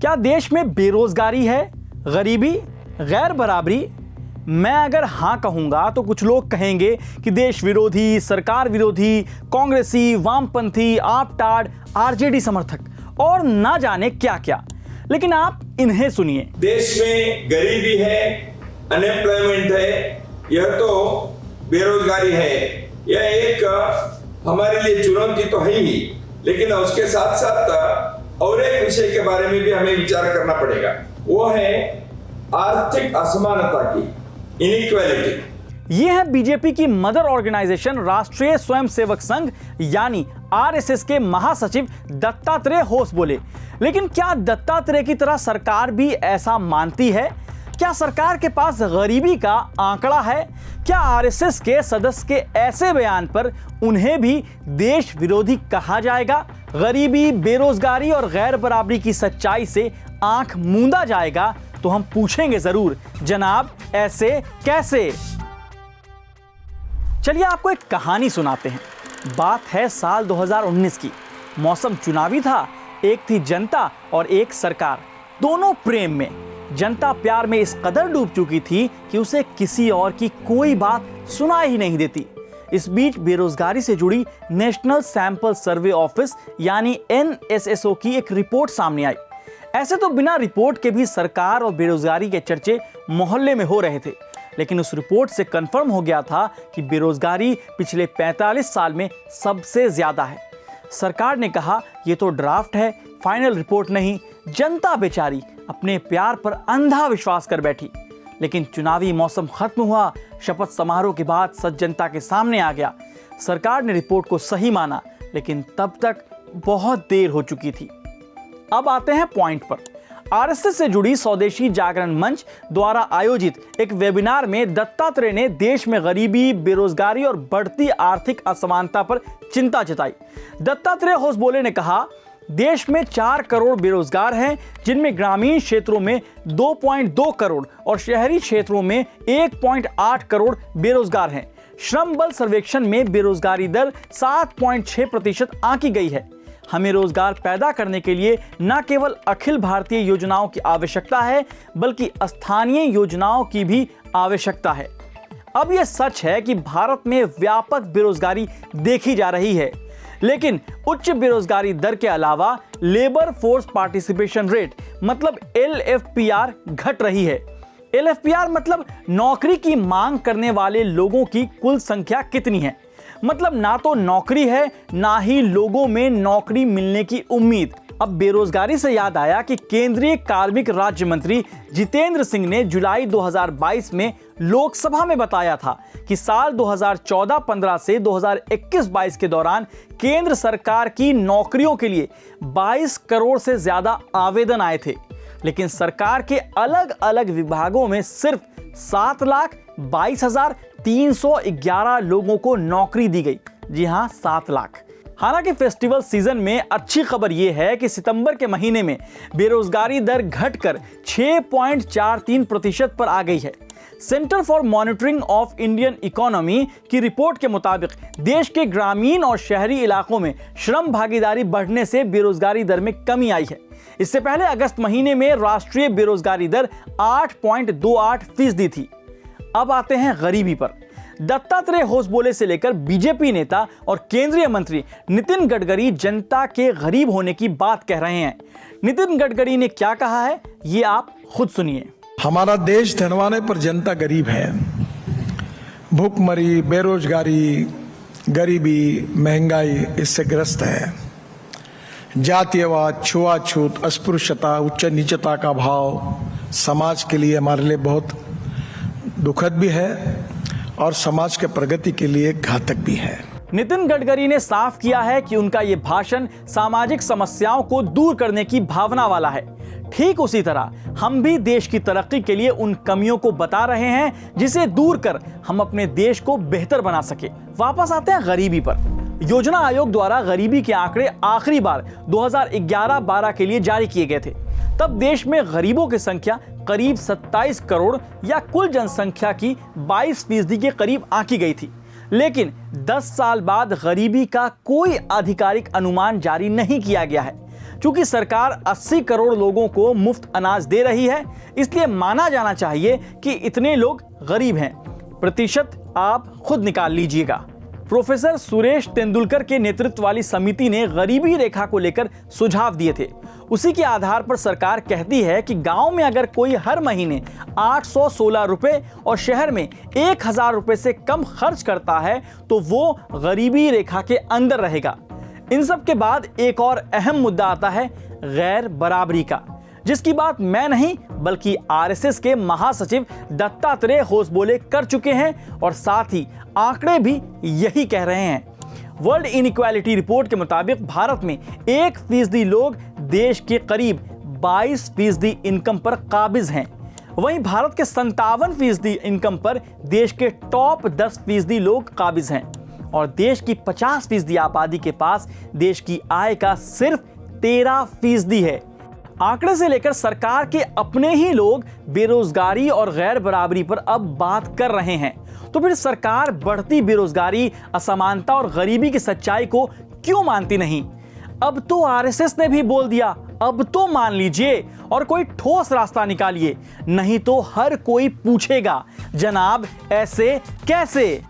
क्या देश में बेरोजगारी है, गरीबी, गैर बराबरी? मैं अगर हाँ कहूंगा तो कुछ लोग कहेंगे कि देश विरोधी, सरकार विरोधी, कांग्रेसी, वामपंथी, आपटाड, आरजेडी समर्थक और ना जाने क्या क्या। लेकिन आप इन्हें सुनिए। देश में गरीबी है, अनएम्प्लॉयमेंट है, यह तो बेरोजगारी है, यह एक हमारे लिए चुनौती तो है ही, लेकिन उसके साथ साथ और एक विषय के बारे में भी हमें विचार करना पड़ेगा। वो है आर्थिक असमानता की, इनइक्वालिटी। ये है बीजेपी की मदर ऑर्गेनाइजेशन राष्ट्रीय स्वयंसेवक संघ यानी आरएसएस के महासचिव दत्तात्रेय होस बोले। लेकिन क्या दत्तात्रेय की तरह सरकार भी ऐसा मानती है? क्या सरकार के पास गरीबी का आंकड़ा है? क्या आरएसएस के सदस्य के ऐसे बयान पर उन्हें भी देश विरोधी कहा जाएगा? गरीबी, बेरोजगारी और गैर बराबरी की सच्चाई से आंख मूंदा जाएगा? तो हम पूछेंगे जरूर, जनाब ऐसे कैसे? चलिए आपको एक कहानी सुनाते हैं। बात है साल 2019 की। मौसम चुनावी था, एक थी जनता और एक सरकार, दोनों प्रेम में। जनता प्यार में इस कदर डूब चुकी थी कि उसे किसी और की कोई बात सुनाई ही नहीं देती। इस बीच बेरोजगारी से जुड़ी नेशनल सैंपल सर्वे ऑफिस यानी NSSO की एक रिपोर्ट सामने आई। ऐसे तो बिना रिपोर्ट के भी सरकार और बेरोजगारी के चर्चे मोहल्ले में हो रहे थे, लेकिन उस रिपोर्ट से कंफर्म हो गया था कि बेरोजगारी पिछले 45 साल में सबसे ज्यादा है। सरकार ने कहा ये तो ड्राफ्ट है, फाइनल रिपोर्ट नहीं। जनता बेचारी अपने प्यार पर अंधा विश्वास कर बैठी। लेकिन चुनावी मौसम खत्म हुआ, शपथ समारोह के बाद सच जनता के सामने आ गया। सरकार ने रिपोर्ट को सही माना, लेकिन तब तक बहुत देर हो चुकी थी। अब आते हैं पॉइंट पर। आरएसएस से जुड़ी स्वदेशी जागरण मंच द्वारा आयोजित एक वेबिनार में दत्तात्रेय ने देश में गरीबी, बेरोजगारी और बढ़ती आर्थिक असमानता पर चिंता जताई। दत्तात्रेय होस बोले ने कहा, देश में 4 करोड़ बेरोजगार हैं, जिनमें ग्रामीण क्षेत्रों में 2.2 करोड़ और शहरी क्षेत्रों में 1.8 करोड़ बेरोजगार हैं। श्रम बल सर्वेक्षण में बेरोजगारी दर 7.6% आंकी गई है। हमें रोजगार पैदा करने के लिए न केवल अखिल भारतीय योजनाओं की आवश्यकता है, बल्कि स्थानीय योजनाओं की भी आवश्यकता है। अब यह सच है कि भारत में व्यापक बेरोजगारी देखी जा रही है, लेकिन उच्च बेरोजगारी दर के अलावा लेबर फोर्स पार्टिसिपेशन रेट मतलब LFPR घट रही है। LFPR मतलब नौकरी की मांग करने वाले लोगों की कुल संख्या कितनी है। मतलब ना तो नौकरी है, ना ही लोगों में नौकरी मिलने की उम्मीद। अब बेरोजगारी से याद आया कि केंद्रीय कार्मिक राज्य मंत्री जितेंद्र सिंह ने जुलाई 2022 में लोकसभा में बताया था कि साल 2014-15 से 2021-22 के दौरान केंद्र सरकार की नौकरियों के लिए 22 करोड़ से ज्यादा आवेदन आए थे, लेकिन सरकार के अलग अलग विभागों में सिर्फ 7,22,311 लोगों को नौकरी दी गई। जी हां, 7 लाख। हालांकि फेस्टिवल सीजन में अच्छी खबर यह है कि सितंबर के महीने में बेरोजगारी दर घटकर 6.43% पर आ गई है। Centre for monitoring of Indian economy की रिपोर्ट के मुताबिक देश के ग्रामीण और शहरी इलाकों में श्रम भागीदारी बढ़ने से बेरोजगारी दर में कमी आई है। इससे पहले अगस्त महीने में राष्ट्रीय बेरोजगारी दर 8.28% थी। अब आते हैं गरीबी पर। दत्तात्रेय होस बोले से लेकर बीजेपी नेता और केंद्रीय मंत्री नितिन गडकरी जनता के गरीब होने की बात कह रहे हैं। नितिन गडकरी ने क्या कहा है, ये आप खुद सुनिए। हमारा देश धनवाने पर जनता गरीब है। भूखमरी, बेरोजगारी, गरीबी, महंगाई इससे ग्रस्त है। जातीयवाद, छुआछूत, अस्पृश्यता, उच्च नीचता का भाव समाज के लिए, हमारे लिए बहुत दुखद भी है और समाज के प्रगति के लिए घातक भी है। नितिन गडकरी ने साफ किया है कि उनका यह भाषण सामाजिक समस्याओं को दूर करने की भावना वाला है। ठीक उसी तरह हम भी देश की तरक्की के लिए उन कमियों को बता रहे हैं जिसे दूर कर हम अपने देश को बेहतर बना सके। वापस आते हैं गरीबी पर। योजना आयोग द्वारा गरीबी के आंकड़े आखिरी बार 2011-12 के लिए जारी किए गए थे। तब देश में गरीबों की संख्या करीब 27 करोड़ या कुल जनसंख्या की 22% के करीब आंकी गई थी। लेकिन 10 साल बाद गरीबी का कोई आधिकारिक अनुमान जारी नहीं किया गया है। क्योंकि सरकार 80 करोड़ लोगों को मुफ्त अनाज दे रही है, इसलिए माना जाना चाहिए कि इतने लोग गरीब हैं। प्रतिशत आप खुद निकाल लीजिएगा। प्रोफेसर सुरेश तेंदुलकर के नेतृत्व वाली समिति ने गरीबी रेखा को लेकर सुझाव दिए थे। उसी के आधार पर सरकार कहती है कि गांव में अगर कोई हर महीने 816 रुपए और शहर में 1000 रुपए से कम खर्च करता है तो वो गरीबी रेखा के अंदर रहेगा। इन सब के बाद एक और अहम मुद्दा आता है गैर बराबरी का, जिसकी बात मैं नहीं बल्कि आरएसएस के महासचिव दत्तात्रेय होसबोले कर चुके हैं और साथ ही आंकड़े भी यही कह रहे हैं। वर्ल्ड इनइक्वालिटी रिपोर्ट के मुताबिक भारत में 1% लोग देश के करीब 22% इनकम पर काबिज हैं। वहीं भारत के 57% इनकम पर देश के टॉप 10% लोग काबिज हैं और देश की 50% आबादी के पास देश की आय का सिर्फ 13% है। आंकड़े से लेकर सरकार के अपने ही लोग बेरोजगारी और गैर बराबरी पर अब बात कर रहे हैं, तो फिर सरकार बढ़ती बेरोजगारी, असमानता और गरीबी की सच्चाई को क्यों मानती नहीं? अब तो आरएसएस ने भी बोल दिया, अब तो मान लीजिए और कोई ठोस रास्ता निकालिए, नहीं तो हर कोई पूछेगा, जनाब ऐसे कैसे?